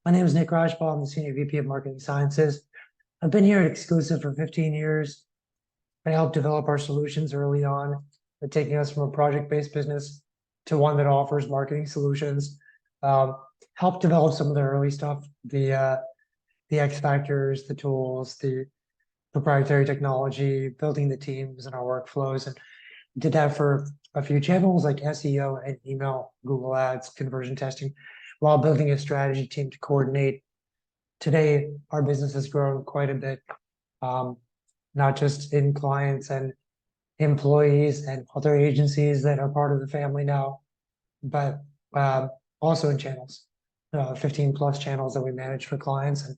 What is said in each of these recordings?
My name is Nick Rajpal. I'm the Senior VP of Marketing Sciences. I've been here at Exclusive for 15 years. I helped develop our solutions early on, taking us from a project-based business to one that offers marketing solutions. Helped develop some of the early stuff, the X factors, the tools, the proprietary technology, building the teams and our workflows, and did that for a few channels like SEO and email, Google Ads, conversion testing, while building a strategy team to coordinate. Today, our business has grown quite a bit, not just in clients and employees and other agencies that are part of the family now, but also in channels, 15 plus channels that we manage for clients. And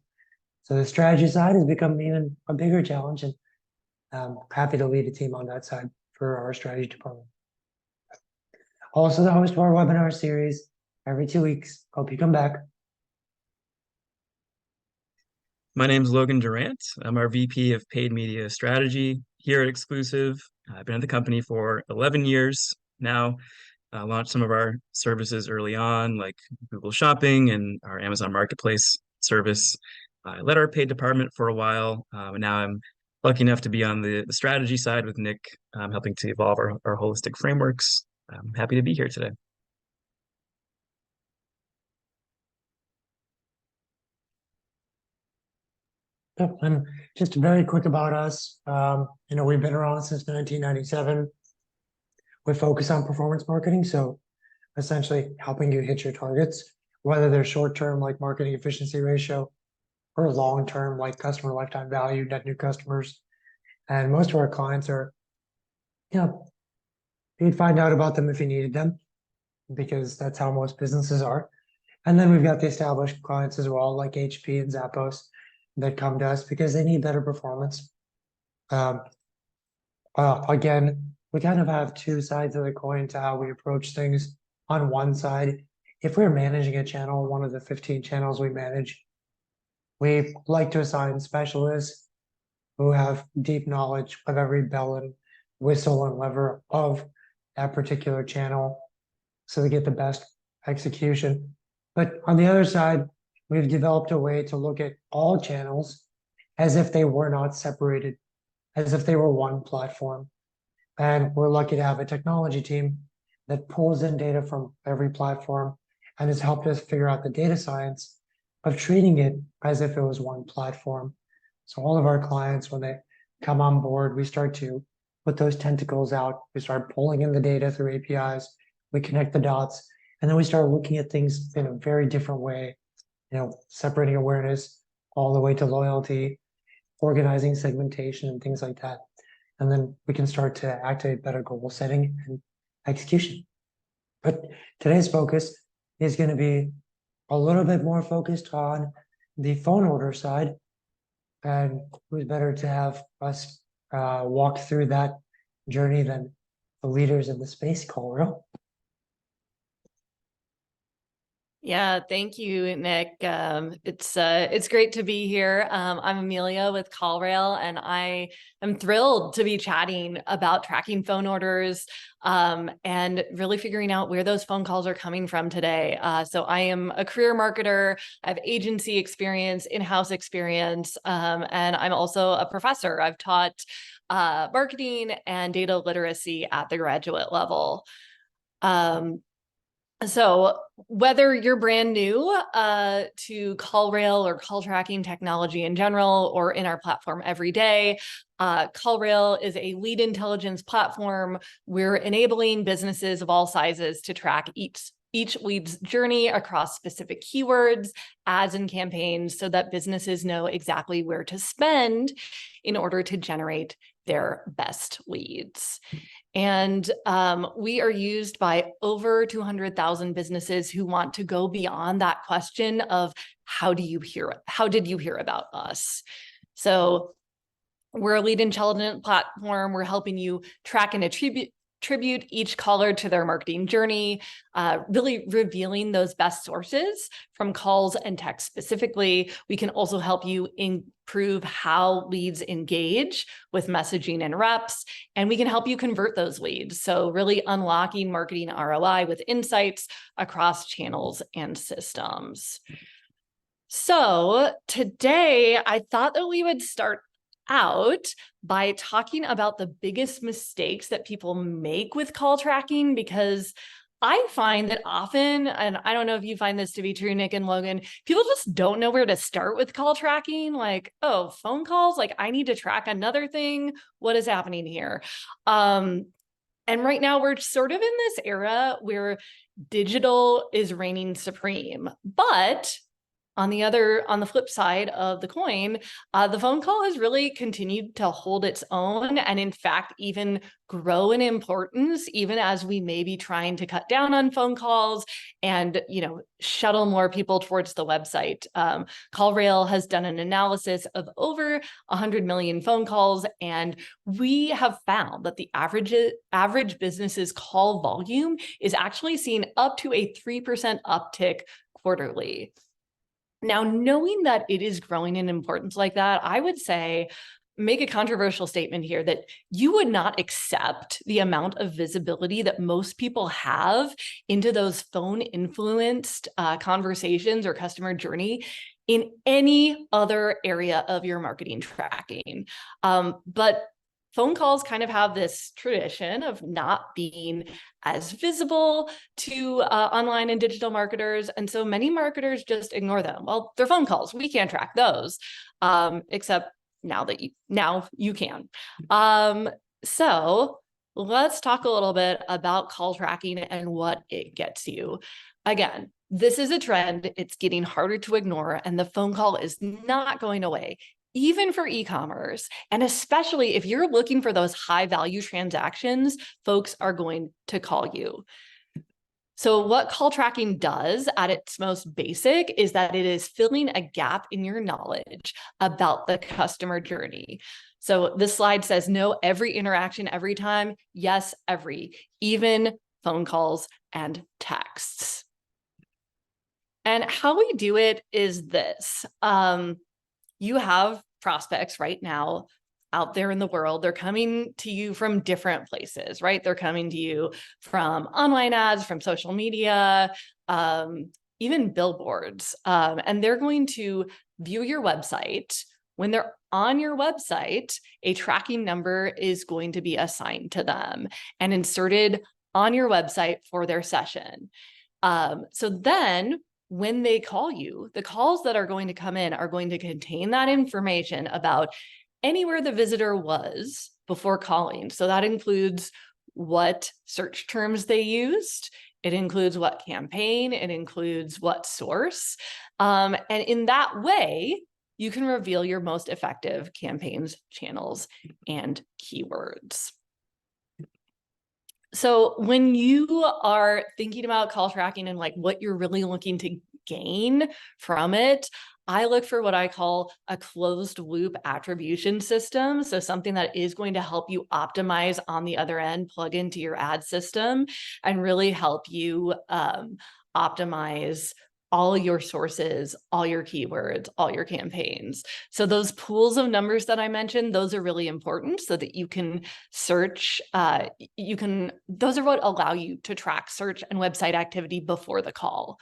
so the strategy side has become even a bigger challenge, and I'm happy to lead a team on that side for our strategy department. Also the host of our webinar series every 2 weeks. Hope you come back. My name is Logan Durant. I'm our VP of Paid Media Strategy here at Exclusive. I've been at the company for 11 years now. Launched some of our services early on, like Google Shopping and our Amazon Marketplace service. I led our paid department for a while, and now I'm lucky enough to be on the strategy side with Nick, helping to evolve our holistic frameworks. I'm happy to be here today. And just very quick about us. We've been around since 1997. We focus on performance marketing, so essentially helping you hit your targets, whether they're short-term like marketing efficiency ratio or long-term like customer lifetime value, net new customers. And most of our clients are, you'd find out about them if you needed them, because that's how most businesses are. And then we've got the established clients as well, like HP and Zappos, that come to us because they need better performance. Again, we kind of have two sides of the coin to how we approach things. On one side, if we're managing a channel, one of the 15 channels we manage, we like to assign specialists who have deep knowledge of every bell and whistle and lever of that particular channel, so they get the best execution. But on the other side, we've developed a way to look at all channels as if they were not separated, as if they were one platform. And we're lucky to have a technology team that pulls in data from every platform and has helped us figure out the data science of treating it as if it was one platform. So all of our clients, when they come on board, we start to put those tentacles out. We start pulling in the data through APIs. We connect the dots, and then we start looking at things in a very different way, separating awareness all the way to loyalty, organizing segmentation and things like that. And then we can start to activate better goal setting and execution. But today's focus is going to be a little bit more focused on the phone order side. And who's better to have us walk through that journey than the leaders in the space, CallRail. Yeah, thank you, Nick. It's great to be here. I'm Amelia with CallRail, and I am thrilled to be chatting about tracking phone orders and really figuring out where those phone calls are coming from today. So I am a career marketer. I have agency experience, in-house experience, and I'm also a professor. I've taught marketing and data literacy at the graduate level. So whether you're brand new to CallRail or call tracking technology in general, or in our platform every day, CallRail is a lead intelligence platform. We're enabling businesses of all sizes to track each lead's journey across specific keywords, ads, and campaigns so that businesses know exactly where to spend in order to generate their best leads. And we are used by over 200,000 businesses who want to go beyond that question of how did you hear about us? So we're a lead intelligence platform. We're helping you track and attribute each caller to their marketing journey, really revealing those best sources from calls and text specifically. We can also help you improve how leads engage with messaging and reps, and we can help you convert those leads. So really unlocking marketing ROI with insights across channels and systems. So today I thought that we would start out by talking about the biggest mistakes that people make with call tracking, because I find that often, and I don't know if you find this to be true, Nick and Logan, people just don't know where to start with call tracking. Like, oh, phone calls, like I need to track another thing. What is happening here? And right now we're sort of in this era where digital is reigning supreme, but on the flip side of the coin, the phone call has really continued to hold its own, and in fact, even grow in importance, even as we may be trying to cut down on phone calls and, shuttle more people towards the website. CallRail has done an analysis of over 100 million phone calls, and we have found that the average business's call volume is actually seeing up to a 3% uptick quarterly. Now, knowing that it is growing in importance like that, I would say, make a controversial statement here that you would not accept the amount of visibility that most people have into those phone influenced conversations or customer journey in any other area of your marketing tracking. But phone calls kind of have this tradition of not being as visible to online and digital marketers. And so many marketers just ignore them. Well, they're phone calls. We can't track those, except now you can. So let's talk a little bit about call tracking and what it gets you. Again, this is a trend. It's getting harder to ignore, and the phone call is not going away, even for e-commerce. And especially if you're looking for those high value transactions, folks are going to call you. So what call tracking does at its most basic is that it is filling a gap in your knowledge about the customer journey. So this slide says no, every interaction, every time. Yes, every, even phone calls and texts. And how we do it is this. You have prospects right now out there in the world. They're coming to you from different places, right? They're coming to you from online ads, from social media, even billboards. And they're going to view your website. When they're on your website, a tracking number is going to be assigned to them and inserted on your website for their session. So then when they call you, the calls that are going to come in are going to contain that information about anywhere the visitor was before calling. So that includes what search terms they used. It includes what campaign, it includes what source. And in that way, you can reveal your most effective campaigns, channels, and keywords. So when you are thinking about call tracking and like what you're really looking to gain from it, I look for what I call a closed loop attribution system. So something that is going to help you optimize on the other end, plug into your ad system, and really help you optimize all your sources, all your keywords, all your campaigns. So those pools of numbers that I mentioned, those are really important so that you can search, those are what allow you to track search and website activity before the call.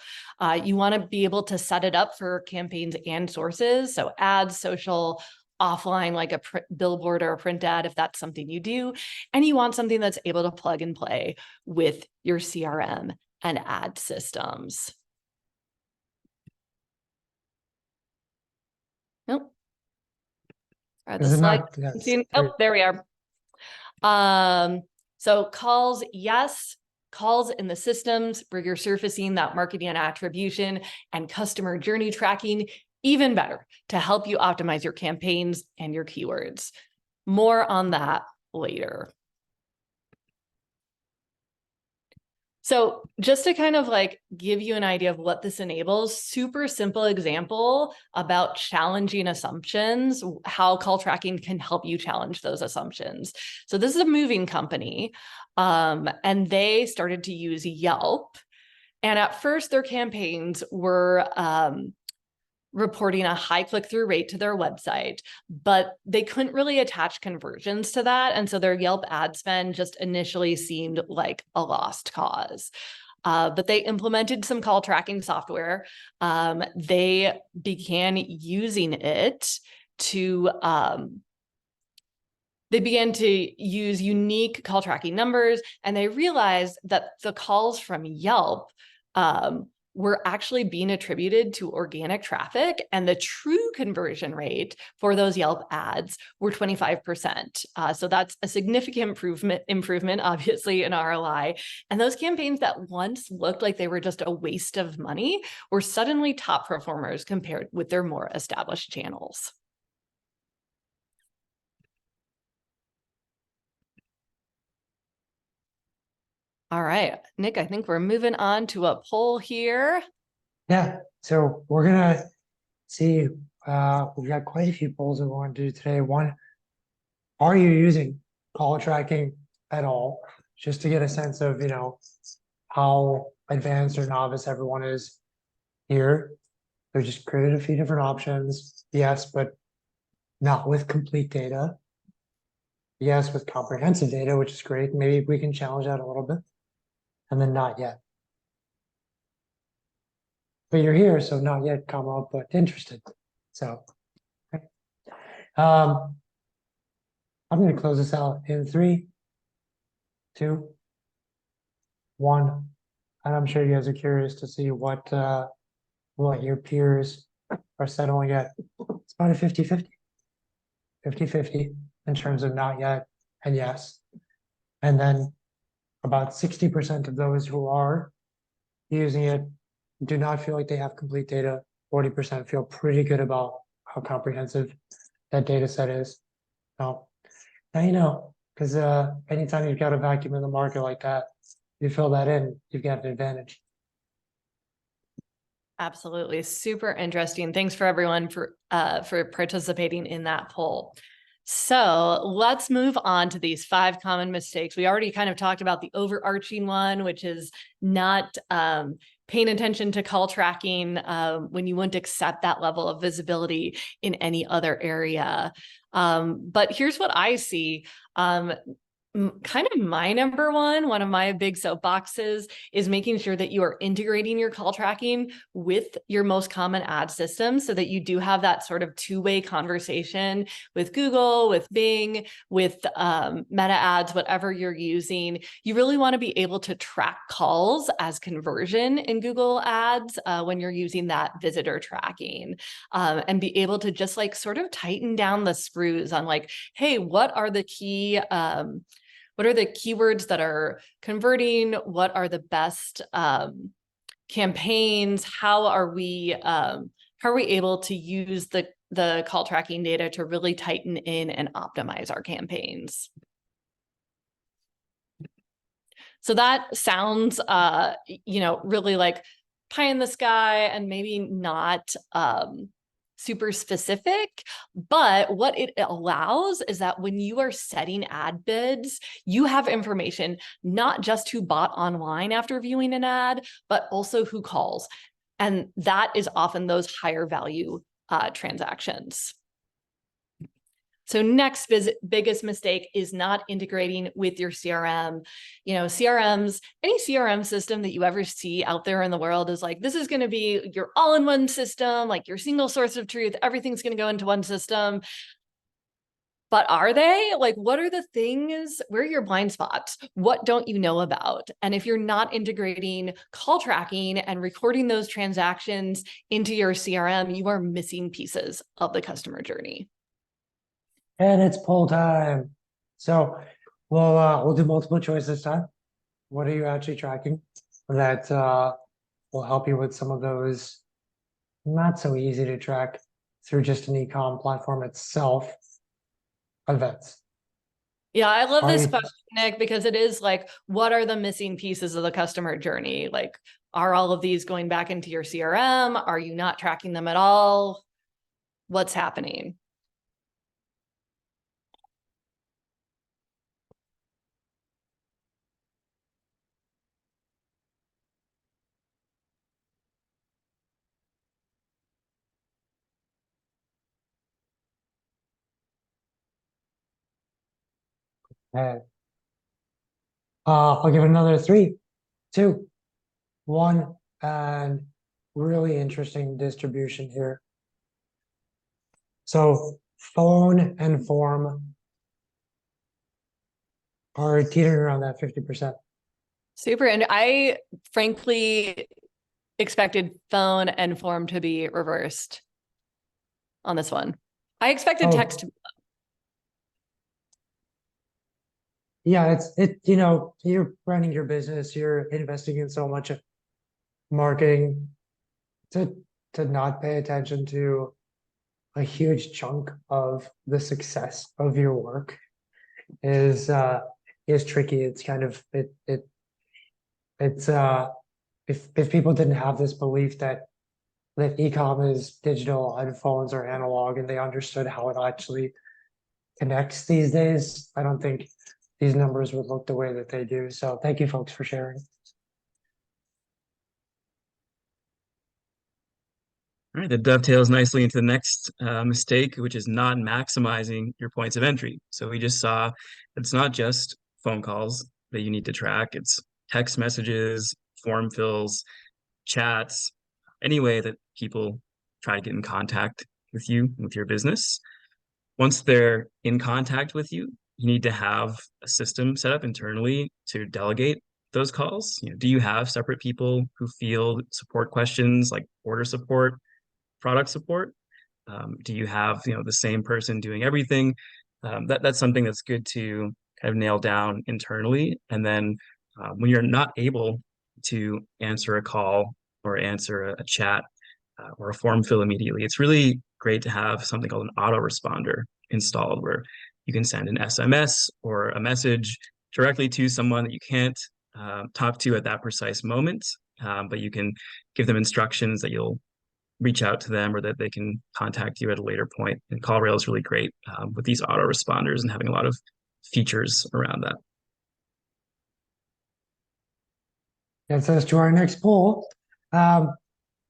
You wanna be able to set it up for campaigns and sources. So ads, social, offline, like a billboard or a print ad, if that's something you do. And you want something that's able to plug and play with your CRM and ad systems. Nope. All right, the slide. Oh, there we are. So calls, yes, calls in the systems where you're surfacing that marketing and attribution and customer journey tracking, even better to help you optimize your campaigns and your keywords. More on that later. So just to kind of like give you an idea of what this enables, super simple example about challenging assumptions, how call tracking can help you challenge those assumptions. So this is a moving company, and they started to use Yelp. And at first their campaigns were reporting a high click-through rate to their website, but they couldn't really attach conversions to that. And so their Yelp ad spend just initially seemed like a lost cause. but they implemented some call tracking software. They began using it to they began to use unique call tracking numbers, and they realized that the calls from Yelp were actually being attributed to organic traffic, and the true conversion rate for those Yelp ads were 25%. So that's a significant improvement, obviously, in ROI. And those campaigns that once looked like they were just a waste of money were suddenly top performers compared with their more established channels. All right, Nick, I think we're moving on to a poll here. Yeah, so we're gonna see, we've got quite a few polls we want to do today. One, are you using call tracking at all? Just to get a sense of, how advanced or novice everyone is here. They just created a few different options. Yes, but not with complete data. Yes, with comprehensive data, which is great. Maybe we can challenge that a little bit. And then not yet. But you're here, so not yet come up, but interested. So, okay. I'm going to close this out in 3, 2, 1. And I'm sure you guys are curious to see what your peers are settling at. It's about a 50-50. 50-50 in terms of not yet and yes. And then about 60% of those who are using it do not feel like they have complete data. 40% feel pretty good about how comprehensive that data set is. Now you know, because anytime you've got a vacuum in the market like that, you fill that in, you've got an advantage. Absolutely. Super interesting. Thanks for everyone for participating in that poll. So let's move on to these 5 common mistakes. We already kind of talked about the overarching one, which is not paying attention to call tracking when you wouldn't accept that level of visibility in any other area. But here's what I see. Kind of my number one of my big soapboxes is making sure that you are integrating your call tracking with your most common ad systems so that you do have that sort of two-way conversation with Google, with Bing, with Meta ads, whatever you're using. You really want to be able to track calls as conversion in Google ads when you're using that visitor tracking and be able to just like sort of tighten down the screws on like, hey, what are the keywords that are converting? What are the best campaigns? How are we able to use the call tracking data to really tighten in and optimize our campaigns? So that sounds, really like pie in the sky and maybe not super specific, but what it allows is that when you are setting ad bids, you have information not just who bought online after viewing an ad, but also who calls. And that is often those higher value transactions. So next biggest mistake is not integrating with your CRM. CRMs, any CRM system that you ever see out there in the world is like, this is going to be your all-in-one system, like your single source of truth. Everything's going to go into one system. But are they? Like, what are the things? Where are your blind spots? What don't you know about? And if you're not integrating call tracking and recording those transactions into your CRM, you are missing pieces of the customer journey. And it's poll time. So we'll do multiple choice this time. What are you actually tracking? That will help you with some of those not so easy to track through just an e-com platform itself events. Yeah, I love this question, Nick, because it is like, what are the missing pieces of the customer journey? Like, are all of these going back into your CRM? Are you not tracking them at all? What's happening? And I'll give it another 3, 2, one and really interesting distribution here. So phone and form are teetering around that 50%. Super. And I frankly expected phone and form to be reversed on this one. I expected text to. Yeah, you're running your business, you're investing in so much marketing to not pay attention to a huge chunk of the success of your work is tricky. It's kind of it's if people didn't have this belief that e-com is digital and phones are analog and they understood how it actually connects these days, I don't think these numbers would look the way that they do. So thank you folks for sharing. All right, that dovetails nicely into the next mistake, which is not maximizing your points of entry. So we just saw it's not just phone calls that you need to track, it's text messages, form fills, chats, any way that people try to get in contact with you, with your business. Once they're in contact with you, you need to have a system set up internally to delegate those calls. Do you have separate people who field support questions like order support, product support? Do you have the same person doing everything? That's something that's good to kind of nail down internally. And then when you're not able to answer a call or answer a chat or a form fill immediately, it's really great to have something called an autoresponder installed where you can send an SMS or a message directly to someone that you can't talk to at that precise moment, but you can give them instructions that you'll reach out to them or that they can contact you at a later point. And CallRail is really great with these autoresponders and having a lot of features around that. Gets us to our next poll.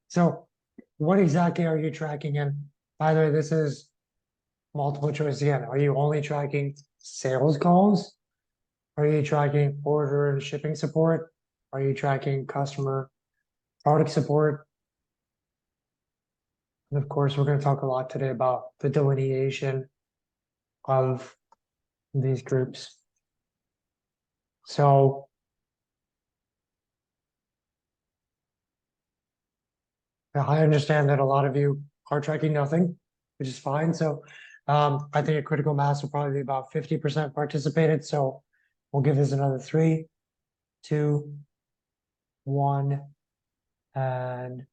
So what exactly are you tracking? And by the way, this is multiple choice again. Are you only tracking sales calls? Are you tracking order and shipping support? Are you tracking customer product support? And of course, we're going to talk a lot today about the delineation of these groups. So I understand that a lot of you are tracking nothing, which is fine. So I think a critical mass will probably be about 50% participated. So we'll give this another 3, 2, 1, and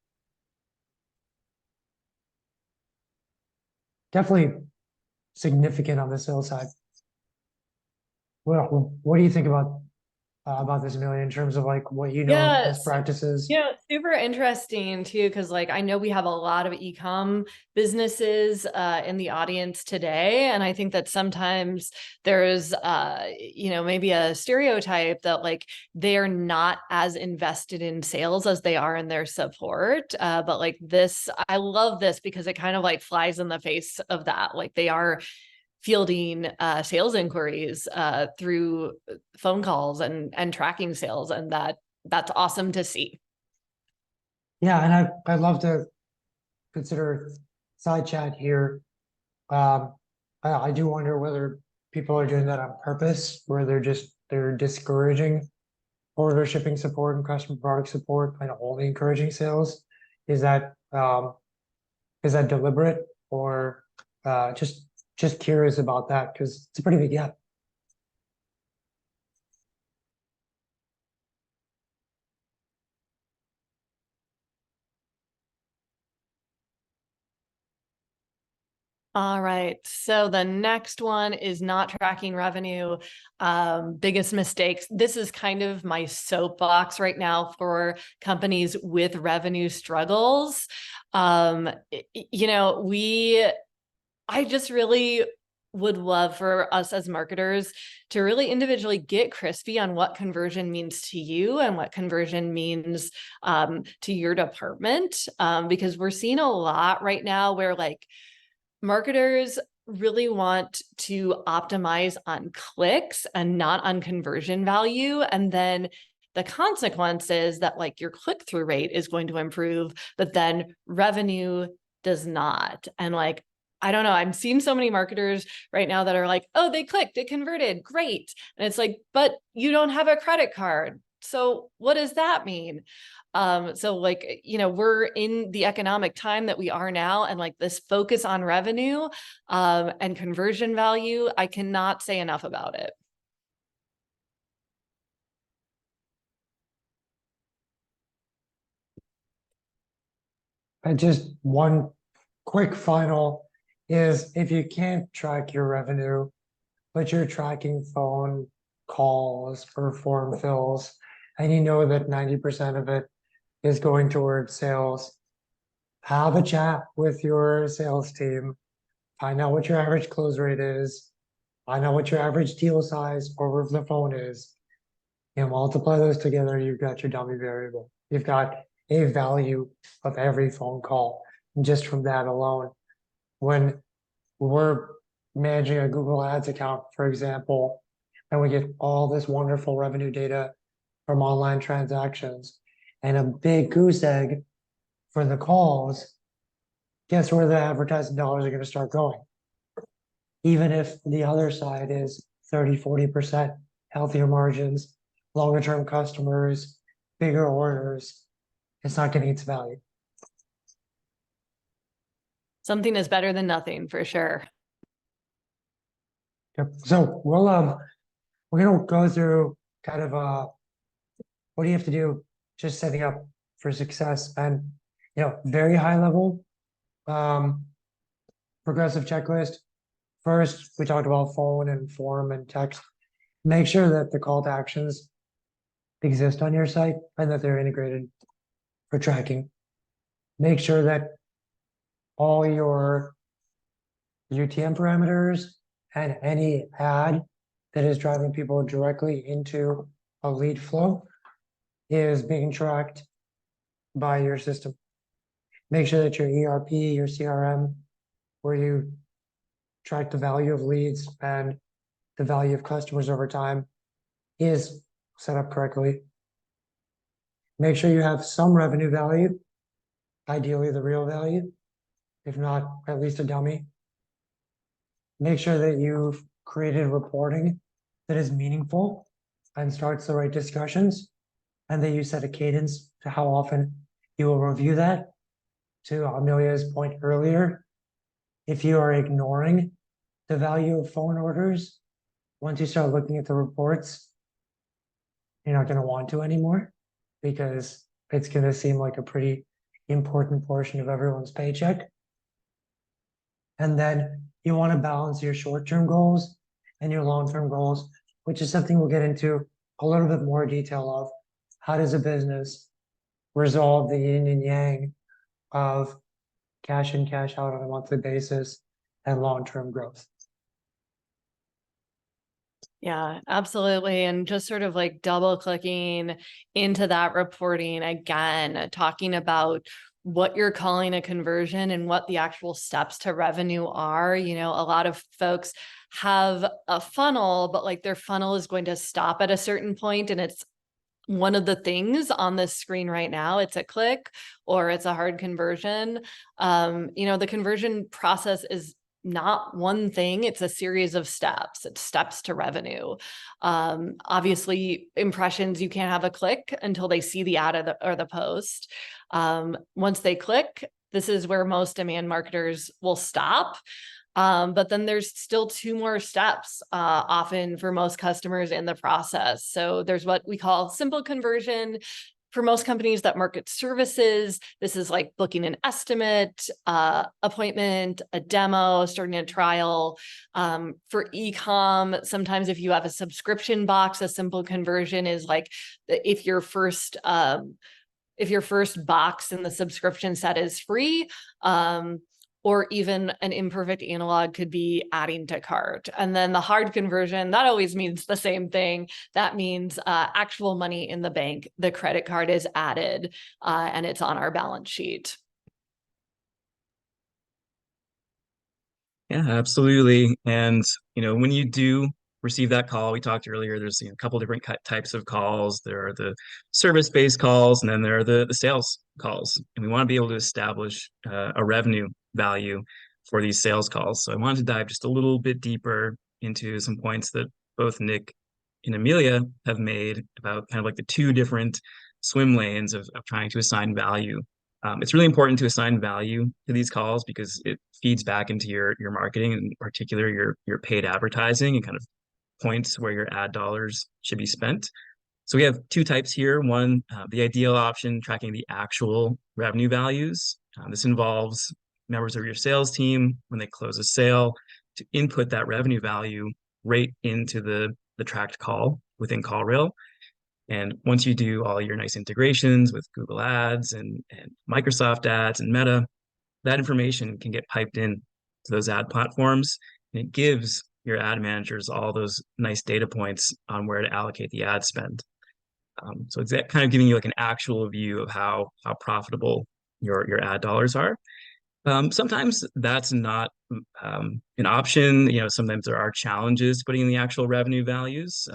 definitely significant on the sales side. Well, what do you think about this, Amelia, in terms of like what you know best practices? Yeah, super interesting too, because like I know we have a lot of e-com businesses in the audience today, and I think that sometimes there's maybe a stereotype that like they're not as invested in sales as they are in their support. But like this, I love this because it kind of like flies in the face of that. Like they are fielding sales inquiries through phone calls and tracking sales, and that's awesome to see. Yeah, and I'd love to consider side chat here. I do wonder whether people are doing that on purpose, where they're discouraging order shipping support and customer product support and only encouraging sales. Is that deliberate, or just curious about that because it's a pretty big gap. All right. So the next one is not tracking revenue. Biggest mistakes. This is kind of my soapbox right now for companies with revenue struggles. I just really would love for us as marketers to really individually get crispy on what conversion means to you and what conversion means to your department. Because we're seeing a lot right now where like marketers really want to optimize on clicks and not on conversion value. And then the consequence is that like your click-through rate is going to improve, but then revenue does not. And like, I don't know, I'm seeing so many marketers right now that are like, oh, they clicked, it converted, great. And it's like, but you don't have a credit card. So what does that mean? So like, you know, we're in the economic time that we are now, and like this focus on revenue and conversion value, I cannot say enough about it. And just one quick final is, if you can't track your revenue, but you're tracking phone calls or form fills, and you know that 90% of it is going towards sales, have a chat with your sales team, find out what your average close rate is, find out what your average deal size over the phone is, and multiply those together, you've got your dummy variable. You've got a value of every phone call just from that alone. When we're managing a Google Ads account, for example, and we get all this wonderful revenue data from online transactions and a big goose egg for the calls, guess where the advertising dollars are going to start going? Even if the other side is 30–40% healthier margins, longer term customers, bigger orders, it's not getting its value. Something is better than nothing for sure. Yep. So we're gonna go through kind of what do you have to do just setting up for success, and very high level progressive checklist. First, we talked about phone and form and text. Make sure that the call to actions exist on your site and that they're integrated for tracking. Make sure that all your UTM parameters and any ad that is driving people directly into a lead flow is being tracked by your system. Make sure that your ERP, your CRM, where you track the value of leads and the value of customers over time, is set up correctly. Make sure you have some revenue value, ideally the real value, if not at least a dummy. Make sure that you've created reporting that is meaningful and starts the right discussions, and that you set a cadence to how often you will review that. To Amelia's point earlier, if you are ignoring the value of phone orders, once you start looking at the reports, you're not going to want to anymore, because it's going to seem like a pretty important portion of everyone's paycheck. And then you want to balance your short-term goals and your long-term goals, which is something we'll get into a little bit more detail of. How does a business resolve the yin and yang of cash in, cash out on a monthly basis and long-term growth? Yeah, absolutely. And just sort of like double clicking into that reporting again, talking about what you're calling a conversion and what the actual steps to revenue are. You know, a lot of folks have a funnel, but like their funnel is going to stop at a certain point, and it's one of the things on this screen right now. It's a click or it's a hard conversion. The conversion process is not one thing, it's a series of steps. It's steps to revenue. Obviously, impressions, you can't have a click until they see the ad or the post. Once they click, this is where most demand marketers will stop. But then there's still 2 more steps, often for most customers in the process. So there's what we call simple conversion. For most companies that market services, this is like booking an estimate, appointment, a demo, starting a trial. For e-com, sometimes if you have a subscription box, a simple conversion is like if your first box in the subscription set is free, or even an imperfect analog could be adding to cart. And then the hard conversion, that always means the same thing. That means actual money in the bank. The credit card is added and it's on our balance sheet. Yeah, absolutely. And when you do receive that call. We talked earlier, there's a couple different types of calls. There are the service-based calls, and then there are the sales calls. And we want to be able to establish a revenue value for these sales calls. So I wanted to dive just a little bit deeper into some points that both Nick and Amelia have made about kind of like the two different swim lanes of trying to assign value. It's really important to assign value to these calls because it feeds back into your marketing, and in particular your paid advertising, and kind of points where your ad dollars should be spent. So we have two types here. One, the ideal option, tracking the actual revenue values. This involves members of your sales team, when they close a sale, to input that revenue value right into the tracked call within CallRail. And once you do all your nice integrations with Google Ads and Microsoft Ads and Meta, that information can get piped in to those ad platforms, and it gives your ad managers all those nice data points on where to allocate the ad spend. So it's kind of giving you like an actual view of how profitable your ad dollars are. Sometimes that's not an option. Sometimes there are challenges putting in the actual revenue values.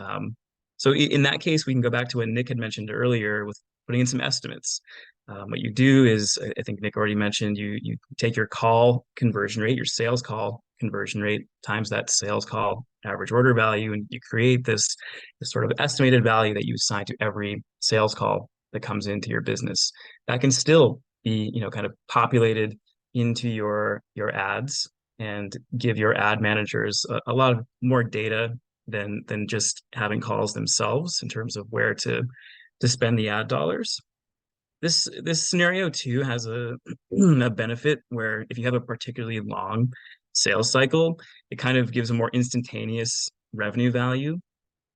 So in that case, we can go back to what Nick had mentioned earlier with putting in some estimates. What you do is, I think Nick already mentioned, you take your call conversion rate, your sales call conversion rate, times that sales call average order value, and you create this sort of estimated value that you assign to every sales call that comes into your business. That can still be, kind of populated into your ads and give your ad managers a lot of more data than just having calls themselves in terms of where to spend the ad dollars. This scenario too has a benefit where if you have a particularly long sales cycle, it kind of gives a more instantaneous revenue value.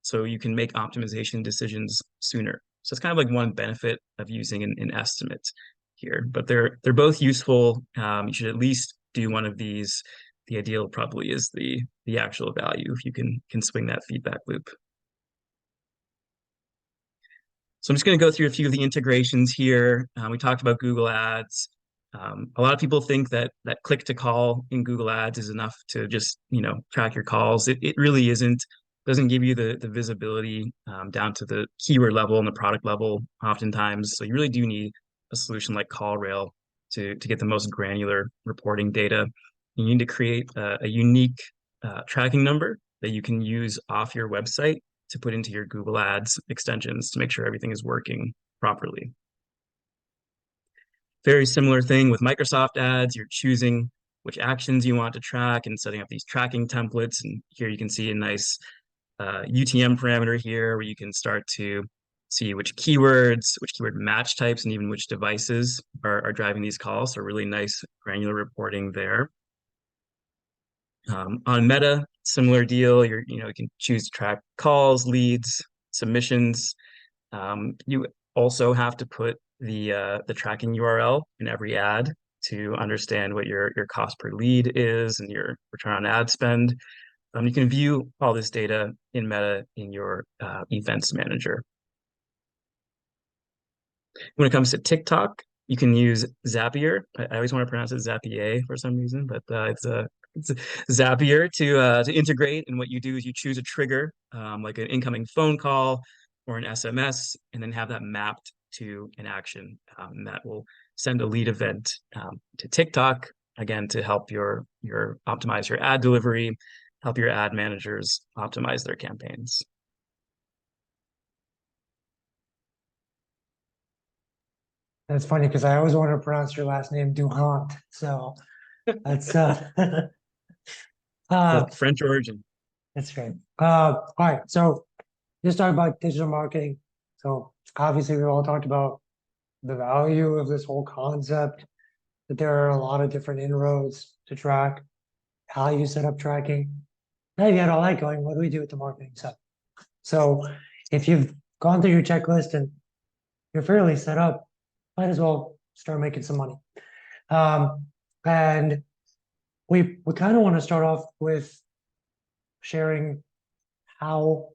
So you can make optimization decisions sooner. So it's kind of like one benefit of using an estimate here, but they're both useful. You should at least do one of these. The ideal probably is the actual value if you can swing that feedback loop. So I'm just going to go through a few of the integrations here. We talked about Google Ads. A lot of people think that click to call in Google Ads is enough to just track your calls. It really isn't. It doesn't give you the visibility down to the keyword level and the product level oftentimes. So you really do need a solution like CallRail to get the most granular reporting data. You need to create a unique tracking number that you can use off your website to put into your Google Ads extensions to make sure everything is working properly. Very similar thing with Microsoft Ads. You're choosing which actions you want to track and setting up these tracking templates. And here you can see a nice UTM parameter here where you can start to see which keywords, which keyword match types, and even which devices are driving these calls. So really nice granular reporting there. On Meta, similar deal. You can choose to track calls, leads, submissions. You also have to put the tracking URL in every ad to understand what your cost per lead is and your return on ad spend. You can view all this data in Meta in your events manager. When it comes to TikTok, you can use Zapier. I always want to pronounce it Zapier for some reason, but it's Zapier to integrate. And what you do is you choose a trigger, like an incoming phone call or an SMS, and then have that mapped to an action that will send a lead event to TikTok, again, to help your optimize your ad delivery, help your ad managers optimize their campaigns. That's funny because I always want to pronounce your last name Duhant. So that's French origin. That's great. All right. So just talk about digital marketing. So obviously we've all talked about the value of this whole concept, that there are a lot of different inroads to track, how you set up tracking. Now you got all that going. What do we do with the marketing stuff? So if you've gone through your checklist and you're fairly set up, might as well start making some money. And we kind of want to start off with sharing how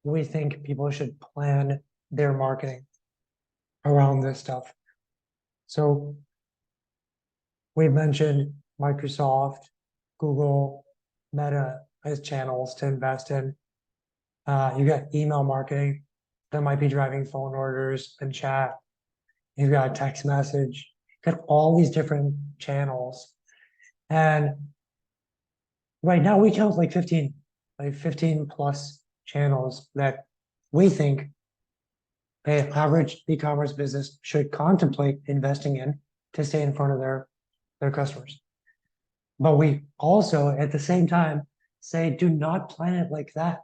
we think people should plan their marketing around this stuff. So we've mentioned Microsoft, Google, Meta as channels to invest in. You got email marketing that might be driving phone orders and chat. You've got text message, got all these different channels. And right now we count like 15 plus channels that we think an average e-commerce business should contemplate investing in to stay in front of their customers. But we also at the same time say, do not plan it like that.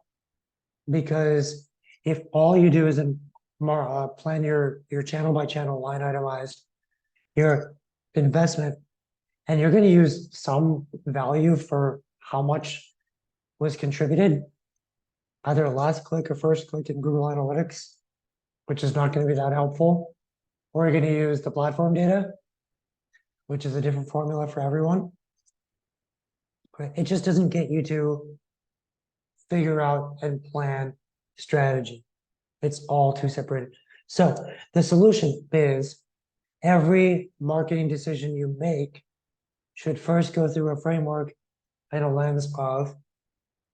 Because if all you do is plan your channel by channel line itemized, your investment, and you're going to use some value for how much was contributed, either last click or first click in Google Analytics, which is not going to be that helpful, or you're going to use the platform data, which is a different formula for everyone. But it just doesn't get you to figure out and plan strategy. It's all too separated. So the solution is every marketing decision you make should first go through a framework and a lens of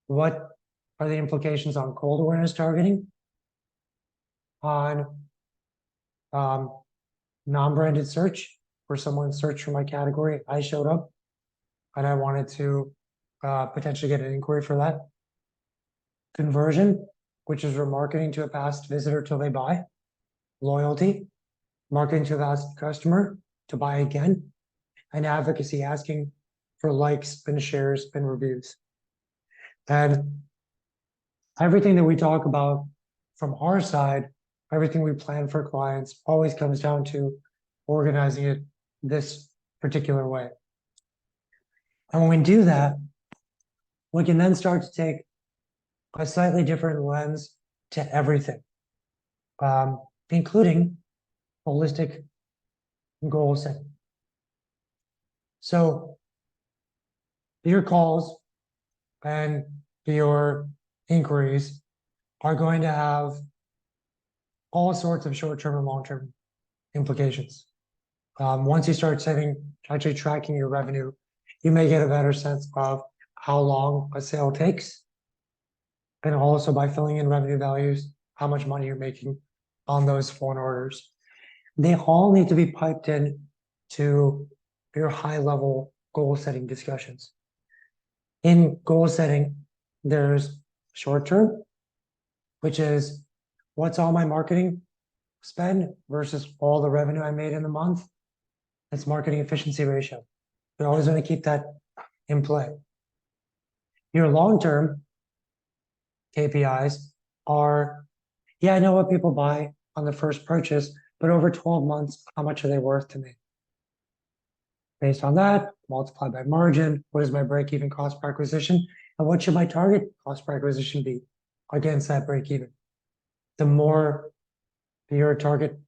what are the implications on cold awareness targeting, on non-branded search, where someone searched for my category, I showed up, and I wanted to potentially get an inquiry for that. Conversion, which is remarketing to a past visitor till they buy. Loyalty, marketing to a past customer to buy again. And advocacy, asking for likes and shares and reviews. And everything that we talk about from our side, everything we plan for clients always comes down to organizing it this particular way. And when we do that, we can then start to take a slightly different lens to everything, including holistic goal setting. So your calls and your inquiries are going to have all sorts of short-term and long-term implications. Once you start actually tracking your revenue, you may get a better sense of how long a sale takes. And also by filling in revenue values, how much money you're making on those phone orders. They all need to be piped in to your high-level goal-setting discussions. In goal setting, there's short-term, which is what's all my marketing spend versus all the revenue I made in the month. That's marketing efficiency ratio. You're always going to keep that in play. Your long-term KPIs are, yeah, I know what people buy on the first purchase, but over 12 months, how much are they worth to me? Based on that, multiply by margin, what is my break-even cost per acquisition, and what should my target cost per acquisition be against that break-even? The more your target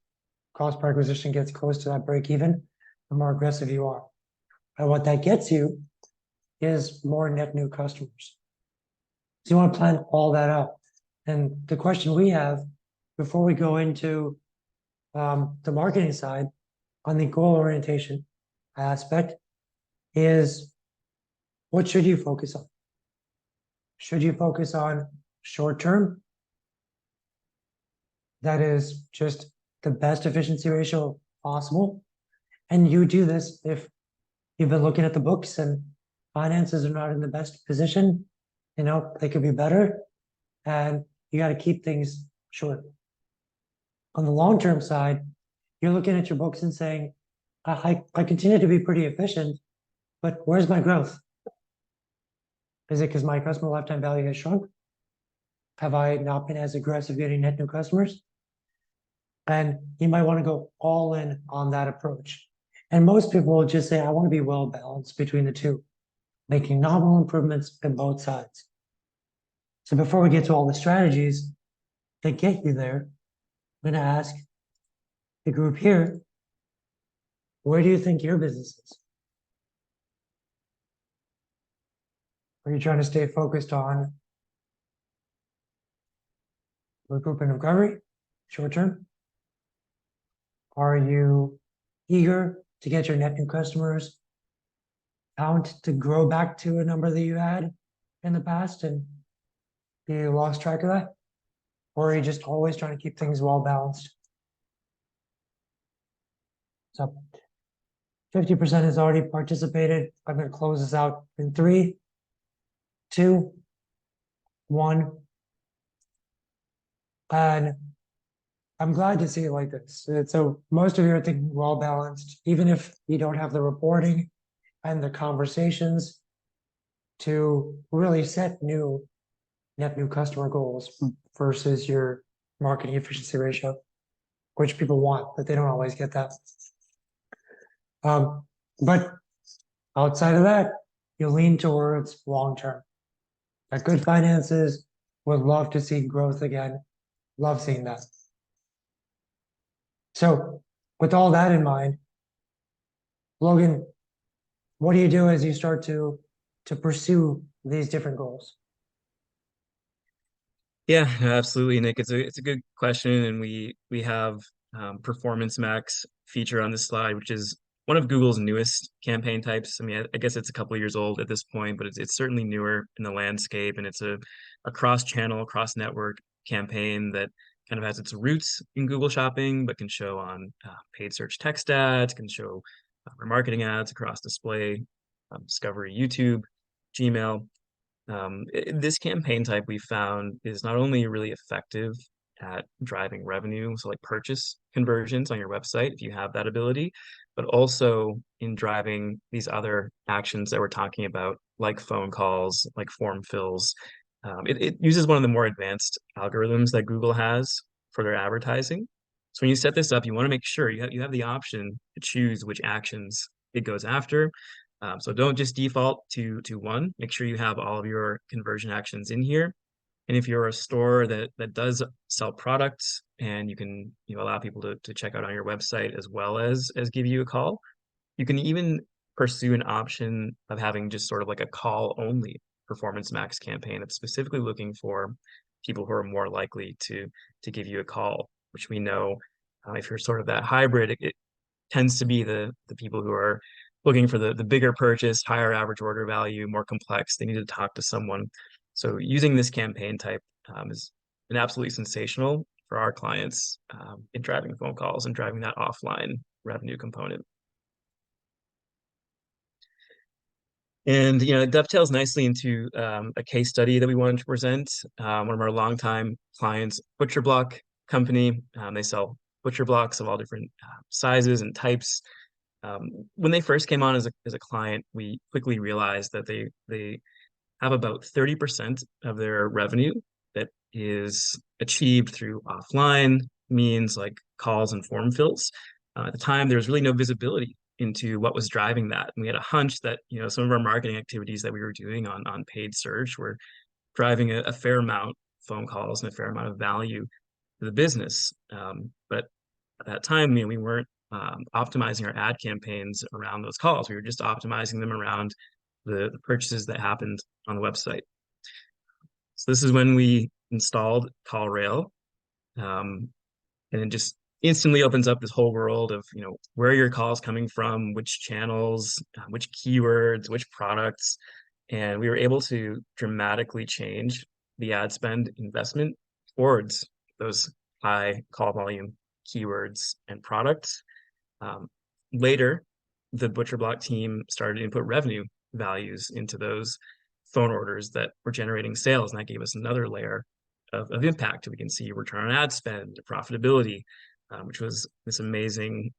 cost per acquisition gets close to that break-even, the more aggressive you are. And what that gets you is more net new customers. So you want to plan all that out. And the question we have before we go into the marketing side on the goal orientation aspect is, what should you focus on? Should you focus on short term? That is just the best efficiency ratio possible. And you do this if you've been looking at the books and finances are not in the best position, they could be better, and you got to keep things short. On the long-term side, you're looking at your books and saying, I continue to be pretty efficient, but where's my growth? Is it because my customer lifetime value has shrunk? Have I not been as aggressive getting net new customers? And you might want to go all in on that approach. And most people will just say, I want to be well balanced between the two, making nominal improvements in both sides. So before we get to all the strategies that get you there, I'm going to ask the group here, where do you think your business is? Are you trying to stay focused on recruitment and recovery, short term? Are you eager to get your net new customers count to grow back to a number that you had in the past and you lost track of that? Or are you just always trying to keep things well balanced? So 50% has already participated. I'm going to close this out in 3, 2, 1. And I'm glad to see it like this. So most of you are thinking well balanced, even if you don't have the reporting and the conversations to really set net new customer goals versus your marketing efficiency ratio, which people want, but they don't always get that. But outside of that, you lean towards long-term. At good finances, would love to see growth again. Love seeing that. So with all that in mind, Logan, what do you do as you start to pursue these different goals? Yeah, absolutely, Nick. It's a good question, and we have Performance Max feature on this slide, which is one of Google's newest campaign types. I mean, I guess it's a couple of years old at this point, but it's certainly newer in the landscape, and it's a cross-channel, cross-network campaign that kind of has its roots in Google Shopping, but can show on paid search text ads, can show remarketing ads across display, discovery, YouTube, Gmail. This campaign type we found is not only really effective at driving revenue, so like purchase conversions on your website, if you have that ability, but also in driving these other actions that we're talking about, like phone calls, like form fills. It uses one of the more advanced algorithms that Google has for their advertising. So when you set this up, you want to make sure you have the option to choose which actions it goes after. So don't just default to one. Make sure you have all of your conversion actions in here. And if you're a store that does sell products and you can allow people to check out on your website as well as give you a call, you can even pursue an option of having just sort of like a call only Performance Max campaign that's specifically looking for people who are more likely to give you a call, which we know if you're sort of that hybrid, it tends to be the people who are looking for the bigger purchase, higher average order value, more complex. They need to talk to someone. So using this campaign type has been absolutely sensational for our clients in driving phone calls and driving that offline revenue component. And it dovetails nicely into a case study that we wanted to present. One of our longtime clients, Butcher Block Company. They sell butcher blocks of all different sizes and types. When they first came on as a client, we quickly realized that they have about 30% of their revenue that is achieved through offline means like calls and form fills. At the time, there was really no visibility into what was driving that. And we had a hunch that some of our marketing activities that we were doing on paid search were driving a fair amount of phone calls and a fair amount of value to the business. But at that time, we weren't optimizing our ad campaigns around those calls. We were just optimizing them around the purchases that happened on the website. So this is when we installed CallRail, and it just instantly opens up this whole world of where are your calls coming from, which channels, which keywords, which products, and we were able to dramatically change the ad spend investment towards those high call volume keywords and products. Later, the Butcher Block team started to input revenue values into those phone orders that were generating sales, and that gave us another layer of impact. We can see return on ad spend, profitability, which was this amazing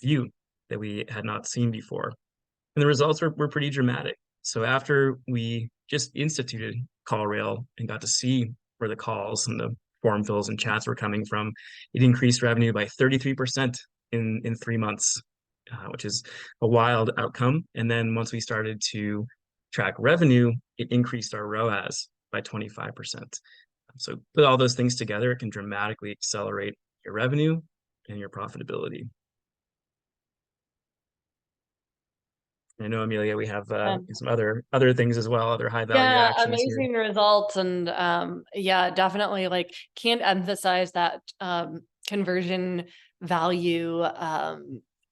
view that we had not seen before. And the results were pretty dramatic. So after we just instituted CallRail and got to see where the calls and the form fills and chats were coming from, it increased revenue by 33% in 3 months, which is a wild outcome. And then once we started to track revenue, it increased our ROAS by 25%. So put all those things together, it can dramatically accelerate your revenue and your profitability. I know, Amelia, we have some other things as well, other high value actions amazing here. results, and definitely can't emphasize that conversion value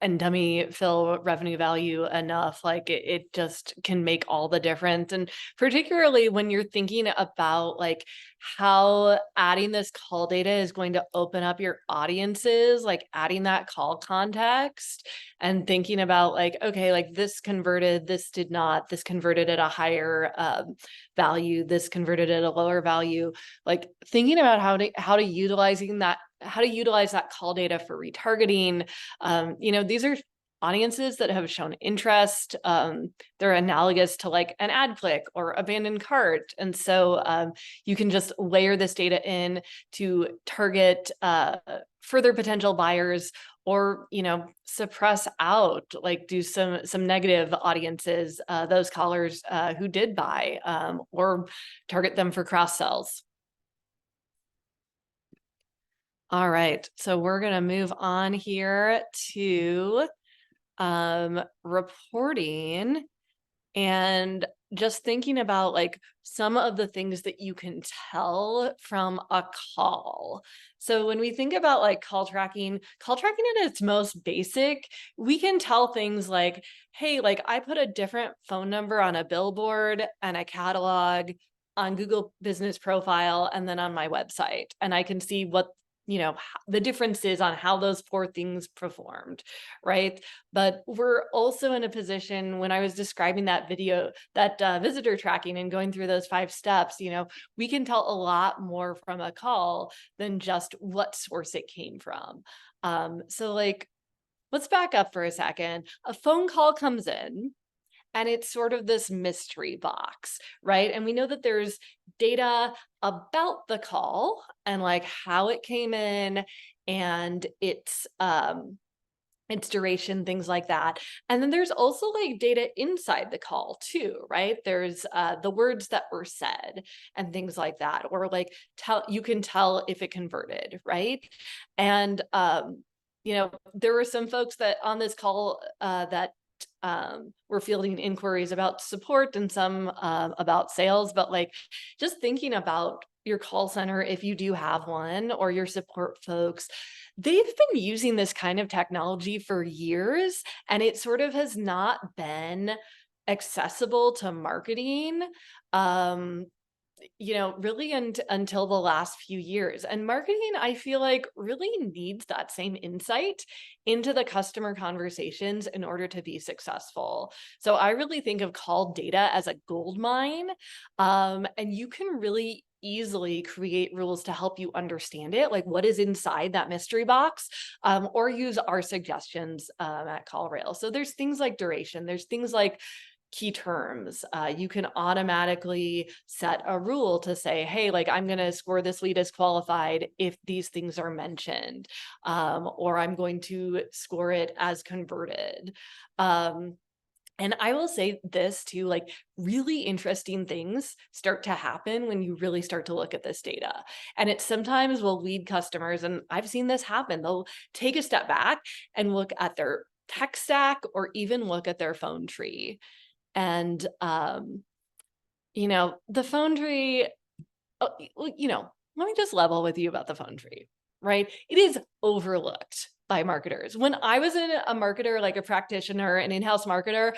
and dummy fill revenue value enough. Like it just can make all the difference. And particularly when you're thinking about like how adding this call data is going to open up your audiences, like adding that call context and thinking about like, okay, like this converted, this did not, this converted at a higher value, this converted at a lower value, like thinking about how to utilize that call data for retargeting. These are audiences that have shown interest. They're analogous to like an ad click or abandoned cart. And so you can just layer this data in to target further potential buyers, or, suppress out, like do some negative audiences, those callers who did buy, or target them for cross sells. All right, so we're going to move on here to reporting, and just thinking about like some of the things that you can tell from a call. So when we think about like call tracking at its most basic, we can tell things like, hey, like I put a different phone number on a billboard and a catalog on Google Business Profile and then on my website, and I can see what the difference is on how those 4 things performed, right? But we're also in a position, when I was describing that video, that visitor tracking and going through those 5 steps, we can tell a lot more from a call than just what source it came from. So like, let's back up for a second. A phone call comes in, and it's sort of this mystery box, right? And we know that there's data about the call and like how it came in and its duration, things like that. And then there's also like data inside the call too, right? There's the words that were said and things like that, or like you can tell if it converted, right? And there were some folks that on this call that we're fielding inquiries about support and some about sales, but like just thinking about your call center, if you do have one, or your support folks, they've been using this kind of technology for years, and it sort of has not been accessible to marketing. Really until the last few years. And marketing, I feel like, really needs that same insight into the customer conversations in order to be successful. So I really think of call data as a gold mine, and you can really easily create rules to help you understand it, like what is inside that mystery box, or use our suggestions at CallRail. So there's things like duration, there's things like key terms. You can automatically set a rule to say, hey, like I'm going to score this lead as qualified if these things are mentioned, or I'm going to score it as converted. And I will say this too, like really interesting things start to happen when you really start to look at this data. And it sometimes will lead customers, and I've seen this happen, they'll take a step back and look at their tech stack, or even look at their phone tree. And, the phone tree, let me just level with you about the phone tree, right? It is overlooked by marketers. When I was a marketer, like a practitioner, an in-house marketer,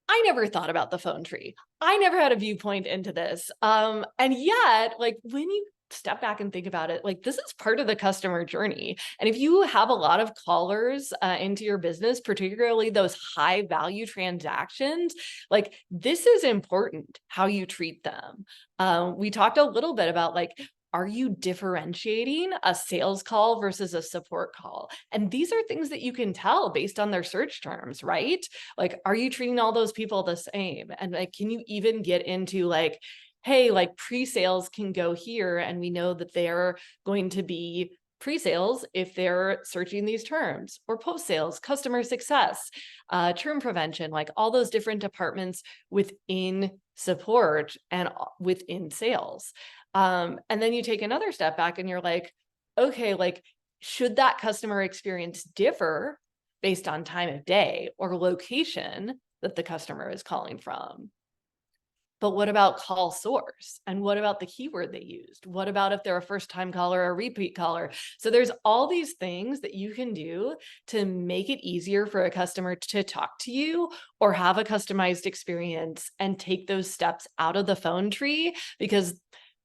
I never thought about the phone tree. I never had a viewpoint into this. And yet, like when you step back and think about it, like this is part of the customer journey. And if you have a lot of callers into your business, particularly those high value transactions, like this is important how you treat them. We talked a little bit about like, are you differentiating a sales call versus a support call? And these are things that you can tell based on their search terms, right? Like, are you treating all those people the same? And like, can you even get into like, hey, like pre-sales can go here, and we know that they're going to be pre-sales if they're searching these terms, or post-sales, customer success, churn prevention, like all those different departments within support and within sales. And then you take another step back and you're like, okay, like, should that customer experience differ based on time of day or location that the customer is calling from? But what about call source? And what about the keyword they used? What about if they're a first-time caller or a repeat caller? So there's all these things that you can do to make it easier for a customer to talk to you or have a customized experience and take those steps out of the phone tree. Because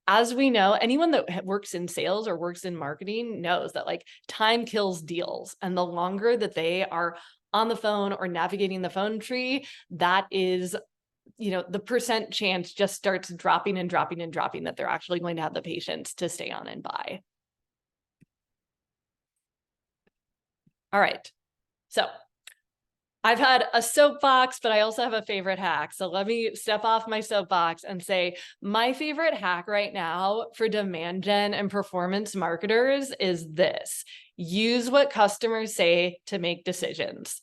as we know, anyone that works in sales or works in marketing knows that like time kills deals. And the longer that they are on the phone or navigating the phone tree, that is, the percent chance just starts dropping and dropping and dropping that they're actually going to have the patience to stay on and buy. All right. So I've had a soapbox, but I also have a favorite hack. So let me step off my soapbox and say my favorite hack right now for demand gen and performance marketers is this: use what customers say to make decisions.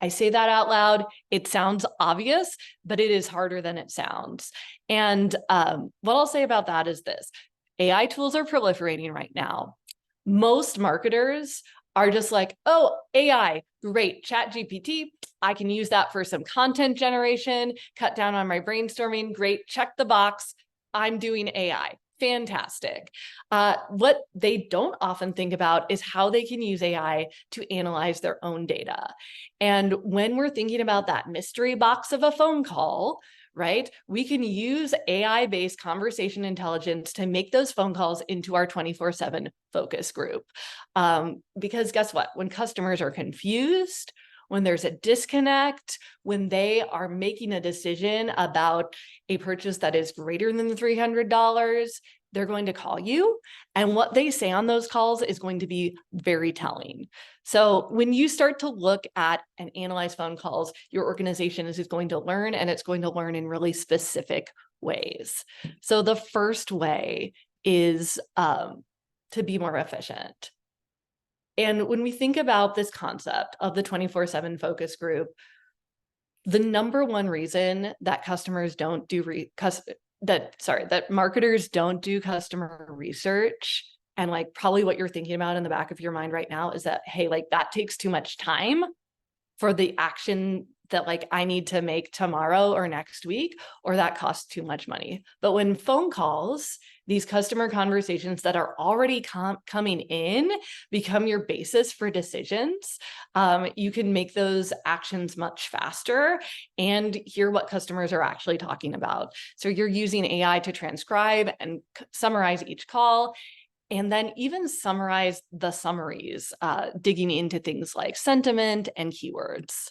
I say that out loud. It sounds obvious, but it is harder than it sounds. And what I'll say about that is this: AI tools are proliferating right now. Most marketers are just like, oh, AI, great, ChatGPT, I can use that for some content generation, cut down on my brainstorming, great, check the box, I'm doing AI. Fantastic. What they don't often think about is how they can use AI to analyze their own data. And when we're thinking about that mystery box of a phone call, right, we can use AI-based conversation intelligence to make those phone calls into our 24/7 focus group. Because guess what? When customers are confused, when there's a disconnect, when they are making a decision about a purchase that is greater than the $300, they're going to call you. And what they say on those calls is going to be very telling. So when you start to look at and analyze phone calls, your organization is going to learn, and it's going to learn in really specific ways. So the first way is to be more efficient. And when we think about this concept of the 24/7 focus group, the number one reason that customers don't do that marketers don't do customer research, and like probably what you're thinking about in the back of your mind right now is that, hey, like that takes too much time for the action that like I need to make tomorrow or next week, or that costs too much money. But when phone calls, these customer conversations that are already coming in become your basis for decisions, you can make those actions much faster and hear what customers are actually talking about. So you're using AI to transcribe and summarize each call, and then even summarize the summaries, digging into things like sentiment and keywords.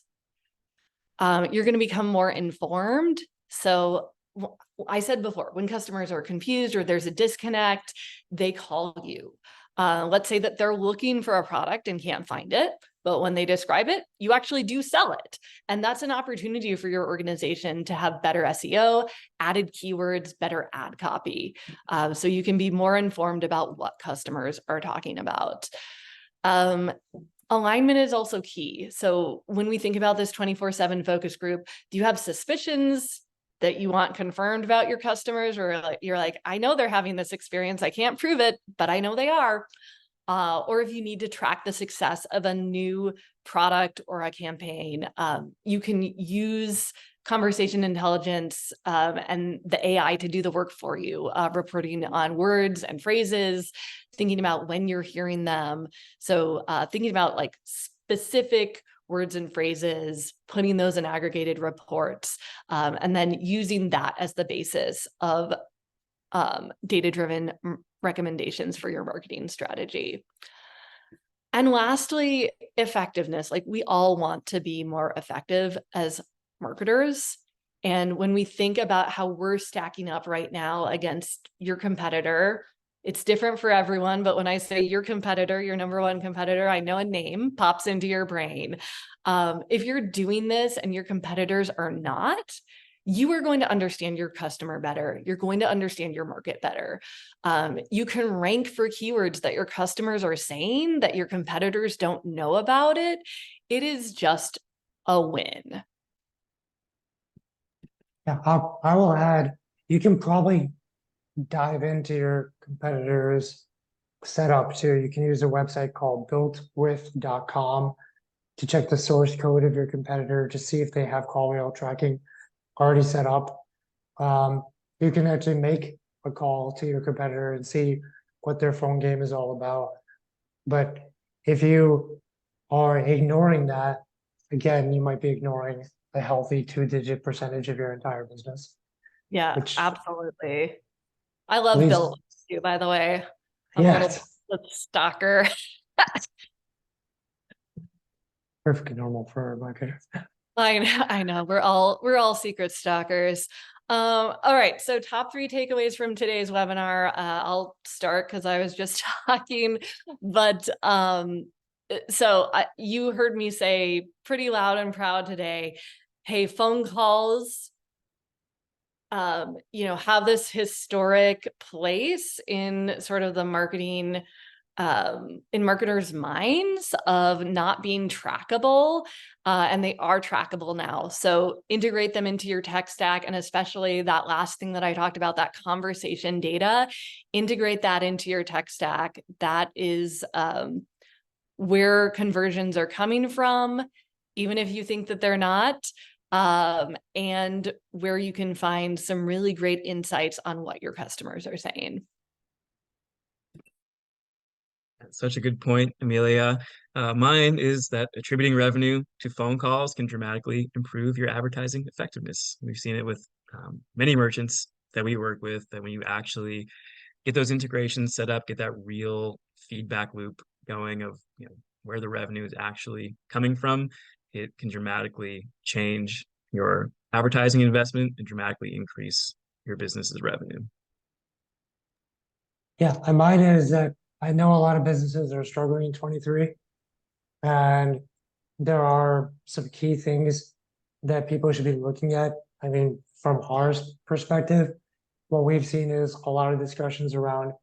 You're going to become more informed. So I said before, when customers are confused or there's a disconnect, they call you. Let's say that they're looking for a product and can't find it, but when they describe it, you actually do sell it. And that's an opportunity for your organization to have better SEO, added keywords, better ad copy. So you can be more informed about what customers are talking about. Alignment is also key. So when we think about this 24/7 focus group, do you have suspicions that you want confirmed about your customers? Or like, you're like, I know they're having this experience, I can't prove it, but I know they are. Or if you need to track the success of a new product or a campaign, you can use conversation intelligence and the AI to do the work for you, reporting on words and phrases, thinking about when you're hearing them. So thinking about like specific words and phrases, putting those in aggregated reports, and then using that as the basis of data-driven recommendations for your marketing strategy. And lastly, effectiveness. Like we all want to be more effective as marketers. And when we think about how we're stacking up right now against your competitor, it's different for everyone. But when I say your competitor, your number one competitor, I know a name pops into your brain. If you're doing this and your competitors are not, you are going to understand your customer better. You're going to understand your market better. You can rank for keywords that your customers are saying that your competitors don't know about it. It is just a win. Yeah, I will add, you can probably dive into your competitors' setup too. You can use a website called builtwith.com to check the source code of your competitor to see if they have CallRail tracking already set up. you can actually make a call to your competitor and see what their phone game is all about. But if you are ignoring that, again, you might be ignoring a healthy 2-digit percentage of your entire business, Yeah, which absolutely. I love leads, Bill too, by the way. I'm a yeah, little it's stalker. perfectly normal for a marketer. I know. We're all secret stalkers. All right. So top 3 takeaways from today's webinar. I'll start because I was just talking, but you heard me say pretty loud and proud today, hey, phone calls have this historic place in sort of the marketing in marketers' minds of not being trackable, and they are trackable now. So integrate them into your tech stack, and especially that last thing that I talked about, that conversation data, integrate that into your tech stack. That is where conversions are coming from, even if you think that they're not, and where you can find some really great insights on what your customers are saying. Such a good point, Amelia. Mine is that attributing revenue to phone calls can dramatically improve your advertising effectiveness. We've seen it with many merchants that we work with, that when you actually get those integrations set up, get that real feedback loop going of where the revenue is actually coming from, it can dramatically change your advertising investment and dramatically increase your business's revenue. Yeah, and mine is that I know a lot of businesses are struggling in 23, and there are some key things that people should be looking at. I mean, from our perspective, what we've seen is a lot of discussions around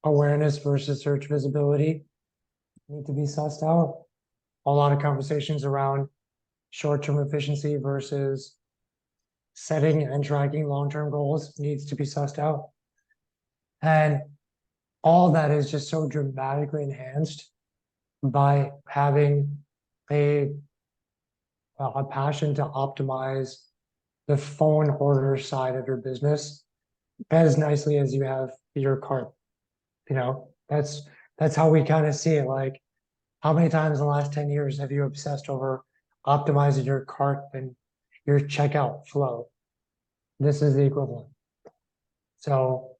awareness versus search visibility need to be sussed out. A lot of conversations around short-term efficiency versus setting and tracking long-term goals needs to be sussed out. And all that is just so dramatically enhanced by having a passion to optimize the phone order side of your business as nicely as you have your cart. That's how we kind of see it. Like, how many times in the last 10 years have you obsessed over optimizing your cart and your checkout flow? This is the equivalent. So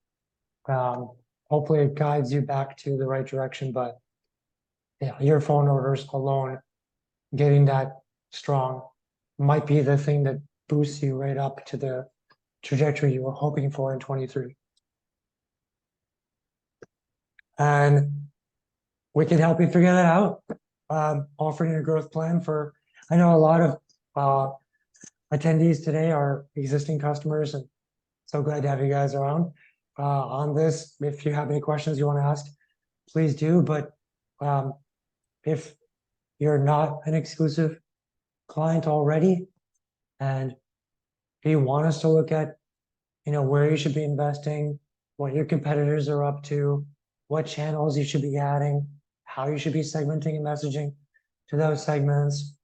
hopefully it guides you back to the right direction, but yeah, your phone orders alone, getting that strong might be the thing that boosts you right up to the trajectory you were hoping for in 23. And we can help you figure that out. Offering a growth plan for, I know a lot of attendees today are existing customers, and so glad to have you guys around on this. If you have any questions you want to ask, please do. But if you're not an exclusive client already, and you want us to look at, where you should be investing, what your competitors are up to, what channels you should be adding, how you should be segmenting and messaging to those segments,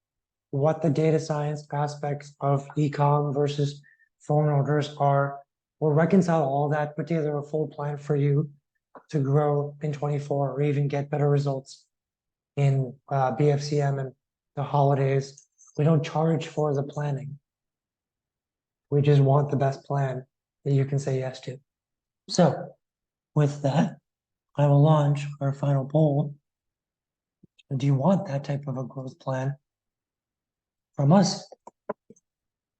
what the data science aspects of e-com versus phone orders are. We'll reconcile all that, put together a full plan for you to grow in 24 or even get better results in BFCM and the holidays. We don't charge for the planning. We just want the best plan that you can say yes to. So with that, I will launch our final poll. Do you want that type of a growth plan from us?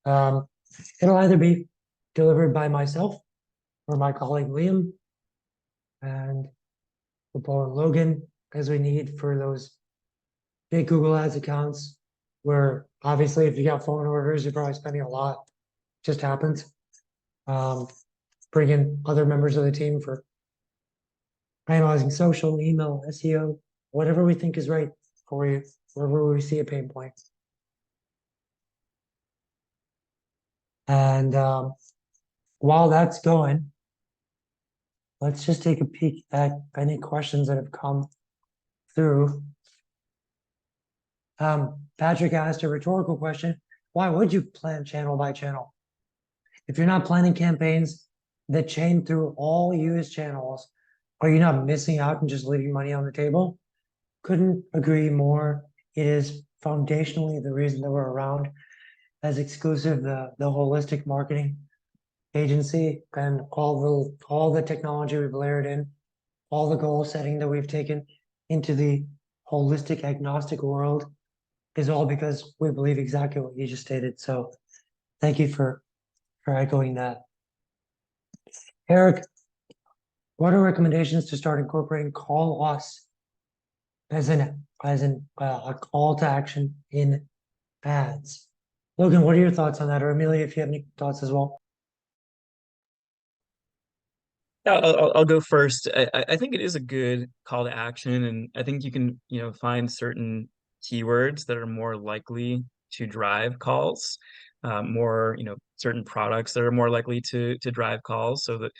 It'll either be delivered by myself or my colleague Liam, and we'll pull in Logan as we need for those big Google Ads accounts, where obviously if you got phone orders, you're probably spending a lot. Just happens. Bring in other members of the team for analyzing social, email, SEO, whatever we think is right for you, wherever we see a pain point. And while that's going, let's just take a peek at any questions that have come through. Patrick asked a rhetorical question. Why would you plan channel by channel? If you're not planning campaigns that chain through all used channels, are you not missing out and just leaving money on the table? Couldn't agree more. It is foundationally the reason that we're around as exclusive, the holistic marketing agency, and all the technology we've layered in, all the goal setting that we've taken into the holistic agnostic world is all because we believe exactly what you just stated. So thank you for echoing that. Eric, what are recommendations to start incorporating call us as a call to action in ads? Logan, what are your thoughts on that? Or Amelia, if you have any thoughts as well. Yeah, I'll go first. I think it is a good call to action, and I think you can, find certain keywords that are more likely to drive calls, more, certain products that are more likely to drive calls. So that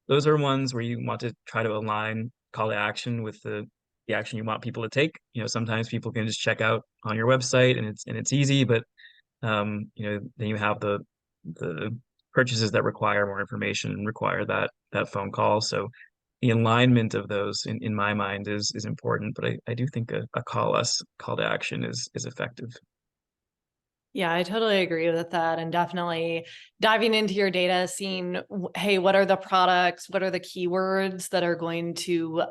those are ones where you want to try to align call to action with the action you want people to take. Sometimes people can just check out on your website and it's easy, but then you have the purchases that require more information and require that phone call. So the alignment of those in my mind is important, but I do think a call to action is effective. Yeah, I totally agree with that. And definitely diving into your data, seeing, hey, what are the products? What are the keywords that are going to,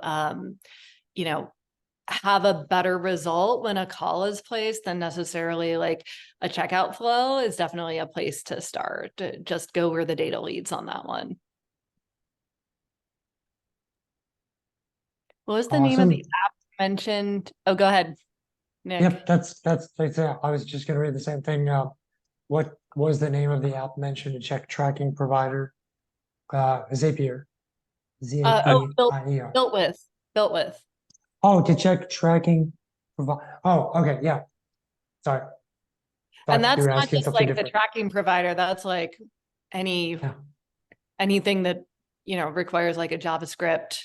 have a better result when a call is placed than necessarily like a checkout flow is definitely a place to start. Just go where the data leads on that one. What was the name of the app mentioned? Oh, go ahead, Nick. Yep, that's it. I was just gonna read the same thing. What was the name of the app mentioned to check tracking provider? Zapier. Z-A-P-I-E-R. Built with. Oh, to check tracking provider. Oh, okay, yeah. Sorry. And Thought you that's were not asking just something like the different. tracking provider. That's like Yeah. anything that, requires like a JavaScript.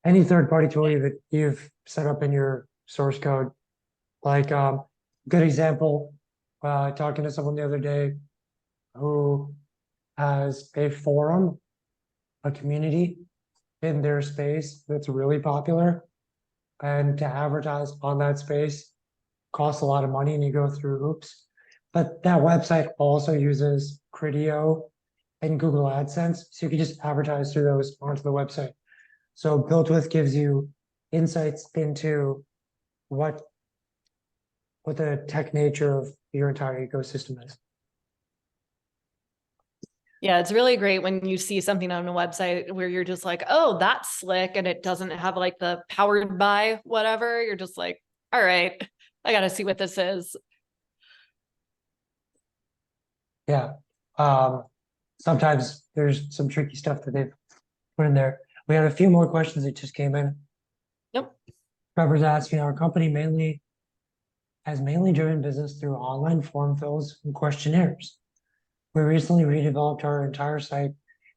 Any third-party tool you've set up in your source code. Like, good example, talking to someone the other day who has a forum, a community in their space that's really popular. And to advertise on that space costs a lot of money and you go through hoops. But that website also uses Criteo and Google AdSense. So you can just advertise through those onto the website. So Built With gives you insights into what the tech nature of your entire ecosystem is. Yeah, it's really great when you see something on a website where you're just like, oh, that's slick, and it doesn't have like the powered by whatever. You're just like, all right, I got to see what this is. Yeah. Sometimes there's some tricky stuff that they've put in there. We have a few more questions that just came in. Yep. Trevor's asking, our company has mainly driven business through online form fills and questionnaires. We recently redeveloped our entire site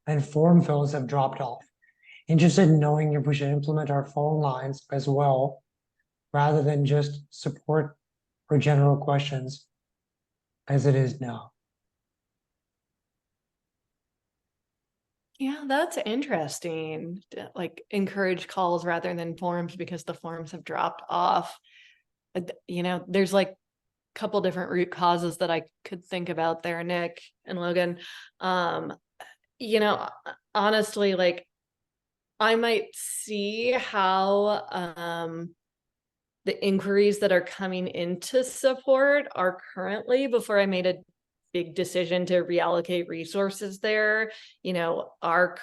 and form fills have dropped off. Interested in knowing if we should implement our phone lines as well, rather than just support or general questions as it is now. Yeah, that's interesting. Like encourage calls rather than forms because the forms have dropped off. There's like a couple different root causes that I could think about there, Nick and Logan. Honestly, like I might see how the inquiries that are coming into support are currently before I made a big decision to reallocate resources there. Are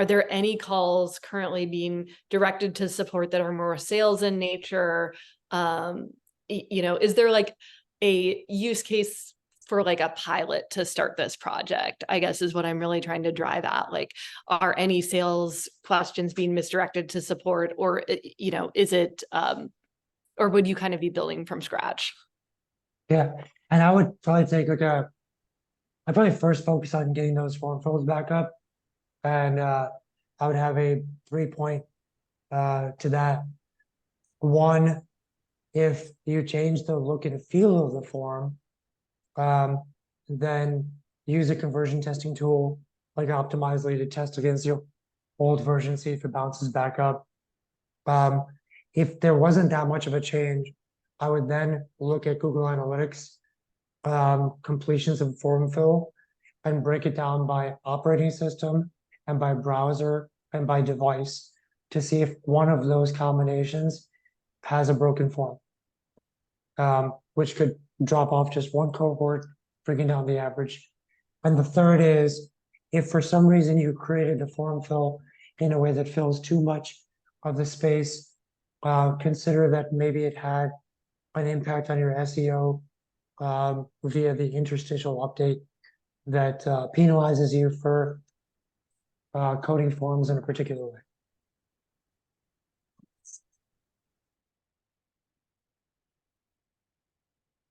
there any calls currently being directed to support that are more sales in nature? Is there like a use case for like a pilot to start this project, I guess is what I'm really trying to drive at. Like, are any sales questions being misdirected to support, or, is it, or would you kind of be building from scratch? Yeah, and I would probably take I'd probably first focus on getting those form fills back up. And I would have a 3-point to that. One, if you change the look and feel of the form, then use a conversion testing tool like Optimizely to test against the old version, see if it bounces back up. If there wasn't that much of a change, I would then look at Google Analytics, completions of form fill, and break it down by operating system and by browser and by device to see if one of those combinations has a broken form, which could drop off just one cohort, bringing down the average. And the third is, if for some reason you created a form fill in a way that fills too much of the space, consider that maybe it had an impact on your SEO via the interstitial update that penalizes you for coding forms in a particular way.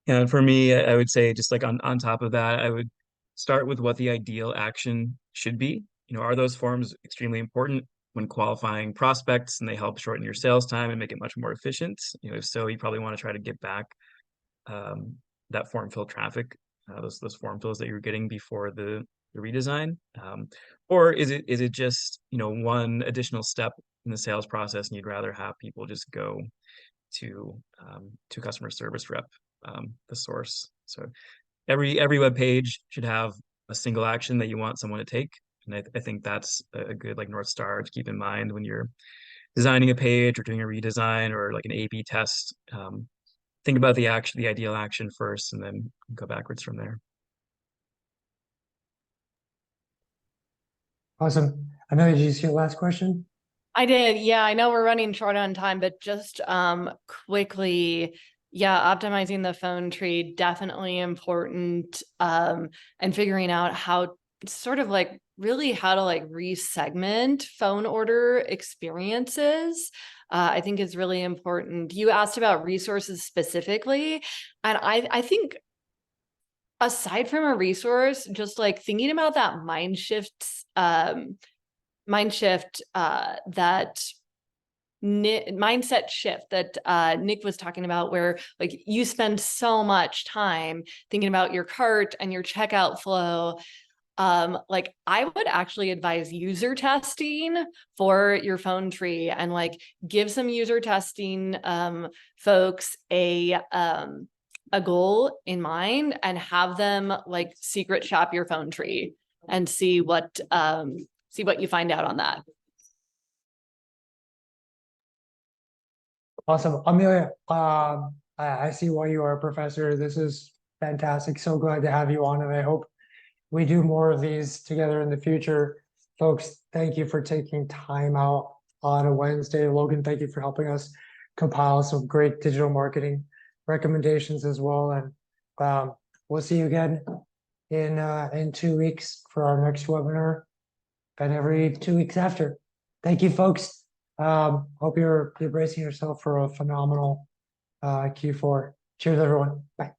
And for me, I would say just like on top of that, I would start with what the ideal action should be. Are those forms extremely important when qualifying prospects and they help shorten your sales time and make it much more efficient? If so, you probably want to try to get back that form fill traffic, those form fills that you were getting before the redesign. Or is it just, one additional step in the sales process and you'd rather have people just go to customer service rep, the source. So every web page should have a single action that you want someone to take. And I think that's a good like North Star to keep in mind when you're designing a page or doing a redesign or like an A/B test. Think about the ideal action first, and then go backwards from there. Awesome. Amelia, did you see your last question? I did. Yeah, I know we're running short on time, but just quickly, yeah, optimizing the phone tree, definitely important. And figuring out how sort of like really how to like resegment phone order experiences. I think is really important. You asked about resources specifically, and I think aside from a resource, just like thinking about that mind shift that mindset shift that Nick was talking about, where like you spend so much time thinking about your cart and your checkout flow. Like I would actually advise user testing for your phone tree and like give some user testing folks a goal in mind and have them like secret shop your phone tree and see what you find out on that. Awesome. Amelia, I see why you are a professor. This is fantastic. So glad to have you on, and I hope we do more of these together in the future. Folks, thank you for taking time out on a Wednesday. Logan, thank you for helping us compile some great digital marketing recommendations as well. And we'll see you again in 2 weeks for our next webinar, and every 2 weeks after. Thank you, folks. Hope you're bracing yourself for a phenomenal Q4. Cheers, everyone. Bye.